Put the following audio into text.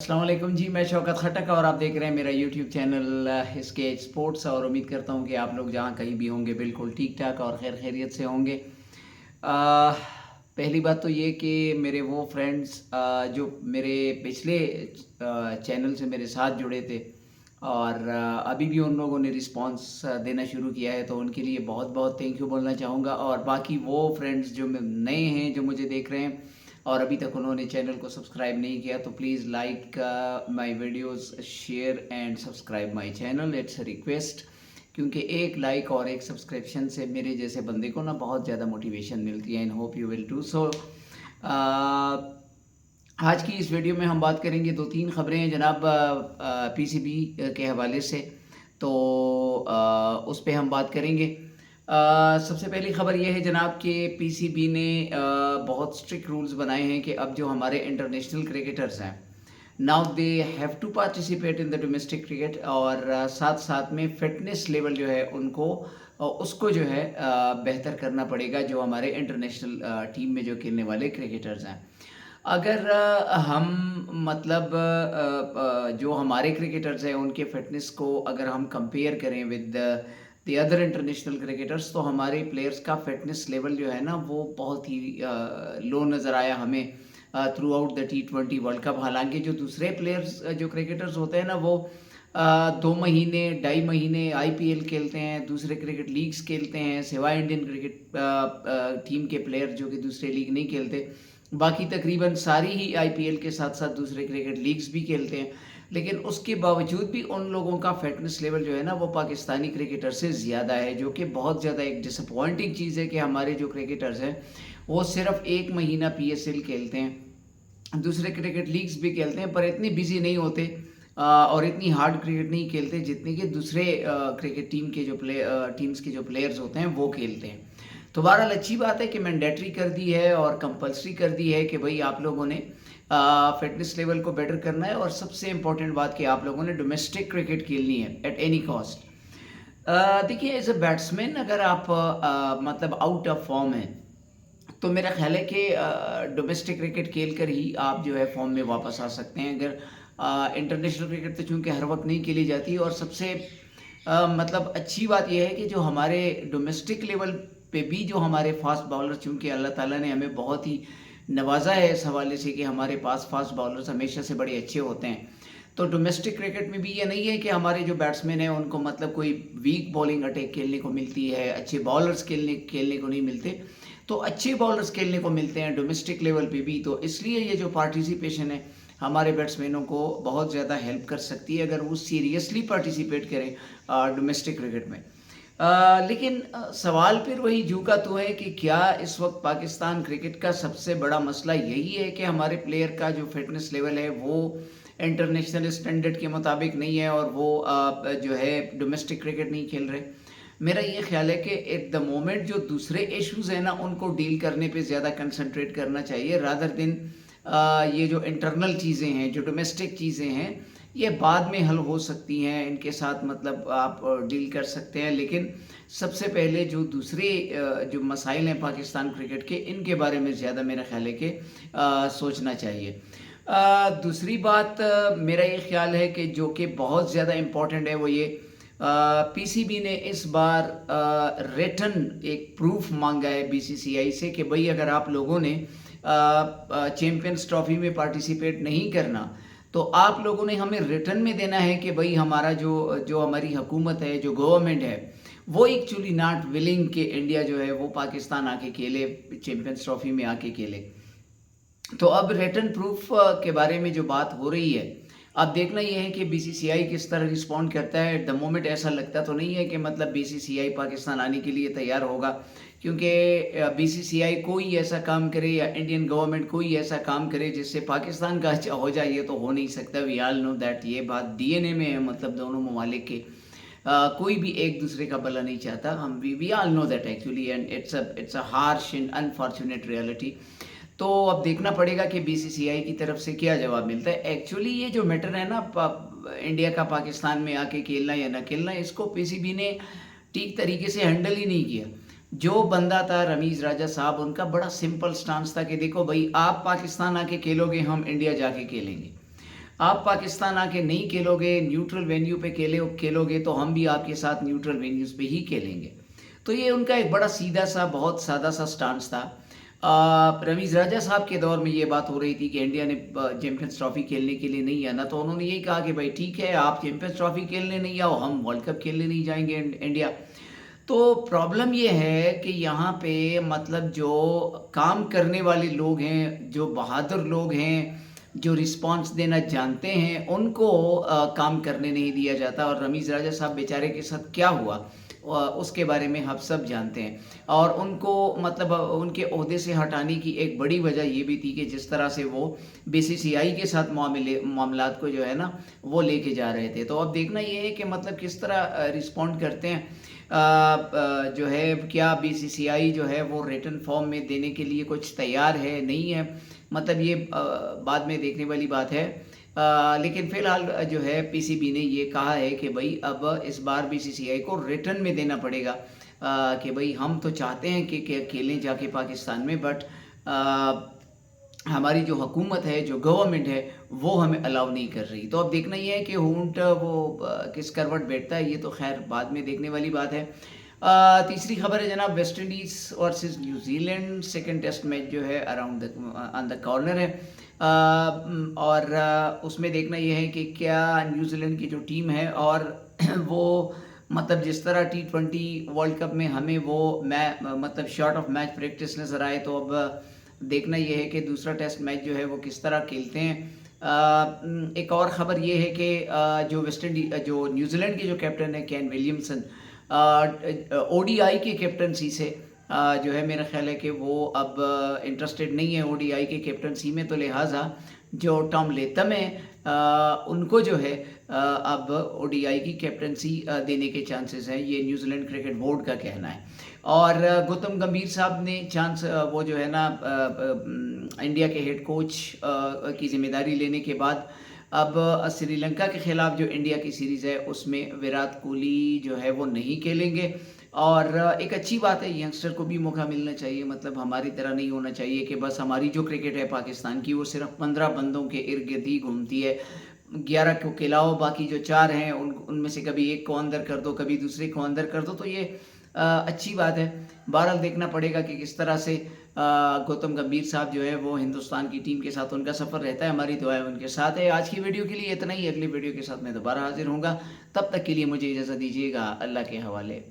अस्सलाम वालेकुम जी, मैं शौकत खटक और आप देख रहे हैं मेरा यूट्यूब चैनल स्केच स्पोर्ट्स। और उम्मीद करता हूं कि आप लोग जहां कहीं भी होंगे बिल्कुल ठीक ठाक और खैर खैरियत से होंगे। पहली बात तो ये कि मेरे वो फ्रेंड्स जो मेरे पिछले चैनल से मेरे साथ जुड़े थे और अभी भी उन लोगों ने रिस्पांस देना शुरू किया है, तो उनके लिए बहुत बहुत थैंक यू बोलना चाहूँगा। और बाकी वो फ्रेंड्स जो नए हैं जो मुझे देख रहे हैं और अभी तक उन्होंने चैनल को सब्सक्राइब नहीं किया, तो please like my videos, share and subscribe my channel, it's a request. क्योंकि एक लाइक और एक सब्सक्रिप्शन से मेरे जैसे बंदे को ना बहुत ज़्यादा मोटिवेशन मिलती है। And hope you will do so. आज की इस वीडियो में हम बात करेंगे, दो तीन खबरें हैं जनाब पीसीबी के हवाले से, तो उस पे हम बात करेंगे। सबसे पहली खबर यह है जनाब कि पीसीबी ने बहुत स्ट्रिक्ट रूल्स बनाए हैं कि अब जो हमारे इंटरनेशनल क्रिकेटर्स हैं, now they have to participate in the domestic cricket. और साथ साथ में फिटनेस लेवल जो है उनको उसको जो है बेहतर करना पड़ेगा, जो हमारे इंटरनेशनल टीम में जो खेलने वाले क्रिकेटर्स हैं। अगर हम मतलब जो हमारे क्रिकेटर्स हैं उनके फिटनेस को अगर हम कंपेयर करें with the other international cricketers, तो हमारे प्लेयर्स का फिटनेस लेवल जो है ना वो बहुत ही लो नज़र आया हमें through out the T20 world cup. हालांकि जो दूसरे प्लेयर्स जो क्रिकेटर्स होते हैं ना वो 2 महीने 2.5 महीने आईपीएल खेलते हैं, दूसरे क्रिकेट लीग्स खेलते हैं, सिवाय इंडियन क्रिकेट टीम के प्लेयर जो कि दूसरे लीग नहीं खेलते। बाकी तकरीबन सारी ही आईपीएल के साथ साथ दूसरे क्रिकेट लीग्स भी खेलते हैं, लेकिन उसके बावजूद भी उन लोगों का फिटनेस लेवल जो है ना वो पाकिस्तानी क्रिकेटर से ज़्यादा है, जो कि बहुत ज़्यादा एक डिसअपॉइंटिंग चीज़ है कि हमारे जो क्रिकेटर्स हैं वो सिर्फ 1 महीना पीएसएल खेलते हैं, दूसरे क्रिकेट लीग्स भी खेलते हैं, पर इतनी बिजी नहीं होते और इतनी हार्ड क्रिकेट नहीं खेलते जितने कि दूसरे क्रिकेट टीम के जो टीम्स के जो प्लेयर्स होते हैं वो खेलते हैं। तो बहरहाल अच्छी बात है कि मैंडेटरी कर दी है और कंपलसरी कर दी है कि भाई आप लोगों ने फिटनेस लेवल को बेटर करना है, और सबसे इम्पोर्टेंट बात कि आप लोगों ने डोमेस्टिक क्रिकेट खेलनी है एट एनी कॉस्ट। देखिए, एज अ बैट्समैन अगर आप मतलब आउट ऑफ फॉर्म हैं, तो मेरा ख्याल है कि डोमेस्टिक क्रिकेट खेल कर ही आप जो है फॉर्म में वापस आ सकते हैं। अगर इंटरनेशनल क्रिकेट तो चूँकि हर वक्त नहीं खेली जाती, और सबसे मतलब अच्छी बात यह है कि जो हमारे डोमेस्टिक लेवल पे भी जो हमारे फास्ट बॉलर, चूँकि अल्लाह ताला ने हमें बहुत ही नवाजा है इस हवाले से कि हमारे पास फास्ट बॉलर्स हमेशा से बड़े अच्छे होते हैं। तो डोमेस्टिक क्रिकेट में भी ये नहीं है कि हमारे जो बैट्समैन हैं उनको मतलब कोई वीक बॉलिंग अटैक खेलने को मिलती है, अच्छे बॉलर्स खेलने को नहीं मिलते, तो अच्छे बॉलर्स खेलने को मिलते हैं डोमेस्टिक लेवल पे भी। तो इसलिए ये जो पार्टिसिपेशन है हमारे बैट्समैनों को बहुत ज़्यादा हेल्प कर सकती है अगर वो सीरियसली पार्टिसिपेट करें डोमेस्टिक क्रिकेट में। लेकिन सवाल फिर वही जू का तो है कि क्या इस वक्त पाकिस्तान क्रिकेट का सबसे बड़ा मसला यही है कि हमारे प्लेयर का जो फिटनेस लेवल है वो इंटरनेशनल स्टैंडर्ड के मुताबिक नहीं है और वो जो है डोमेस्टिक क्रिकेट नहीं खेल रहे? मेरा ये ख्याल है कि एट द मोमेंट जो दूसरे इश्यूज़ हैं ना उनको डील करने पे ज़्यादा कंसंट्रेट करना चाहिए, रादर दिन ये जो इंटरनल चीज़ें हैं, जो डोमेस्टिक चीज़ें हैं, ये बाद में हल हो सकती हैं, इनके साथ मतलब आप डील कर सकते हैं। लेकिन सबसे पहले जो दूसरे जो मसाइल हैं पाकिस्तान क्रिकेट के, इनके बारे में ज़्यादा मेरा ख्याल है कि सोचना चाहिए। दूसरी बात मेरा ये ख्याल है कि जो कि बहुत ज़्यादा इम्पॉर्टेंट है वो ये, पीसीबी ने इस बार रिटन एक प्रूफ मांगा है बीसीसीआई से कि भाई अगर आप लोगों ने चैंपियंस ट्रॉफी में पार्टिसिपेट नहीं करना, तो आप लोगों ने हमें रिटर्न में देना है कि भाई हमारा जो हमारी हुकूमत है, जो गवर्नमेंट है, वो एक्चुअली नॉट विलिंग कि इंडिया जो है वो पाकिस्तान आके खेले, चैंपियंस ट्रॉफी में आके खेले। तो अब रिटर्न प्रूफ के बारे में जो बात हो रही है, अब देखना यह है कि बीसीसीआई किस तरह रिस्पॉन्ड करता है। एट द मोमेंट ऐसा लगता तो नहीं है कि मतलब बीसीसीआई पाकिस्तान आने के लिए तैयार होगा, क्योंकि बीसीसीआई कोई ऐसा काम करे या इंडियन गवर्नमेंट कोई ऐसा काम करे जिससे पाकिस्तान का अच्छा हो जाए, ये तो हो नहीं सकता। वी ऑल नो दैट, ये बात डीएनए में है, मतलब दोनों ममालिक के कोई भी एक दूसरे का भला नहीं चाहता। हम we all know that actually, and it's a harsh and unfortunate reality. तो अब देखना पड़ेगा कि बीसीसीआई की तरफ से क्या जवाब मिलता है। एक्चुअली ये जो मैटर है ना इंडिया का पाकिस्तान में आके खेलना या ना खेलना, इसको पीसीबी ने ठीक तरीके से हैंडल ही नहीं किया। जो बंदा था रमीज़ राजा साहब, उनका बड़ा सिंपल स्टांस था कि देखो भाई आप पाकिस्तान आके खेलोगे, हम इंडिया जाके खेलेंगे। आप पाकिस्तान आके नहीं खेलोगे, न्यूट्रल वेन्यू पे खेलोगे तो हम भी आपके साथ न्यूट्रल वेन्यूज़ पे ही खेलेंगे। तो ये उनका एक बड़ा सीधा सा, बहुत सादा सा स्टांस था। रमीज़ राजा साहब के दौर में ये बात हो रही थी कि इंडिया ने चैंपियंस ट्रॉफ़ी खेलने के लिए नहीं आना, तो उन्होंने यही कहा कि भाई ठीक है, आप चैंपियंस ट्रॉफ़ी खेलने नहीं आओ, हम वर्ल्ड कप खेलने नहीं जाएँगे इंडिया। तो प्रॉब्लम ये है कि यहाँ पे मतलब जो काम करने वाले लोग हैं, जो बहादुर लोग हैं, जो रिस्पॉन्स देना जानते हैं, उनको काम करने नहीं दिया जाता। और रमीज़ राजा साहब बेचारे के साथ क्या हुआ उसके बारे में हम सब जानते हैं। और उनको मतलब उनके ओहदे से हटाने की एक बड़ी वजह ये भी थी कि जिस तरह से वो बीसीसीआई के साथ मामलात को जो है ना वो लेके जा रहे थे। तो अब देखना ये है कि मतलब किस तरह रिस्पॉन्ड करते हैं। जो है क्या बीसीसीआई जो है वो रिटन फॉर्म में देने के लिए कुछ तैयार है, नहीं है, मतलब ये बाद में देखने वाली बात है। लेकिन फ़िलहाल जो है पीसीबी ने ये कहा है कि भई अब इस बार बीसीसीआई को रिटन में देना पड़ेगा कि भई हम तो चाहते हैं कि खेलें जाके पाकिस्तान में, बट हमारी जो हुकूमत है, जो गवर्नमेंट है, वो हमें अलाउ नहीं कर रही। तो अब देखना ये है कि ऊँट वो किस करवट बैठता है, ये तो ख़ैर बाद में देखने वाली बात है। तीसरी खबर है जनाब, West Indies versus New Zealand second test match जो है अराउंड ऑन द कॉर्नर है। और उसमें देखना ये है कि क्या न्यूज़ीलैंड की जो टीम है और वो मतलब जिस तरह टी20 वर्ल्ड कप में हमें वो मतलब शॉर्ट ऑफ मैच प्रैक्टिस नज़र आए, तो अब देखना ये है कि दूसरा टेस्ट मैच जो है वो किस तरह खेलते हैं। एक और ख़बर ये है कि जो न्यूज़ीलैंड के जो कैप्टन है केन विलियमसन, ओडीआई की कैप्टनसी से जो है मेरा ख़्याल है कि वो अब इंटरेस्टेड नहीं है ओडीआई की कैप्टनसी में, तो लिहाजा जो टॉम लेथम है उनको जो है अब ओडीआई की कैप्टनसी देने के चांसेस हैं, ये न्यूजीलैंड क्रिकेट बोर्ड का कहना है। और गौतम गंभीर साहब ने चांस वो जो है ना इंडिया के हेड कोच की ज़िम्मेदारी लेने के बाद अब श्रीलंका के ख़िलाफ़ जो इंडिया की सीरीज़ है उसमें विराट कोहली जो है वो नहीं खेलेंगे। और एक अच्छी बात है, यंगस्टर को भी मौका मिलना चाहिए, मतलब हमारी तरह नहीं होना चाहिए कि बस हमारी जो क्रिकेट है पाकिस्तान की वो सिर्फ 15 बंदों के इर्द गिर्द ही घूमती है। 11 को खिलाओ, बाकी जो 4 हैं उनमें से कभी एक को अंदर कर दो, कभी दूसरे को अंदर कर दो, तो ये अच्छी बात है। बहरहाल देखना पड़ेगा कि किस तरह से गौतम गंभीर साहब जो है वो हिंदुस्तान की टीम के साथ उनका सफ़र रहता है। हमारी दुआएं उनके साथ है। आज की वीडियो के लिए इतना ही, अगली वीडियो के साथ मैं दोबारा हाजिर होऊंगा। तब तक के लिए मुझे इजाज़त दीजिएगा, अल्लाह के हवाले।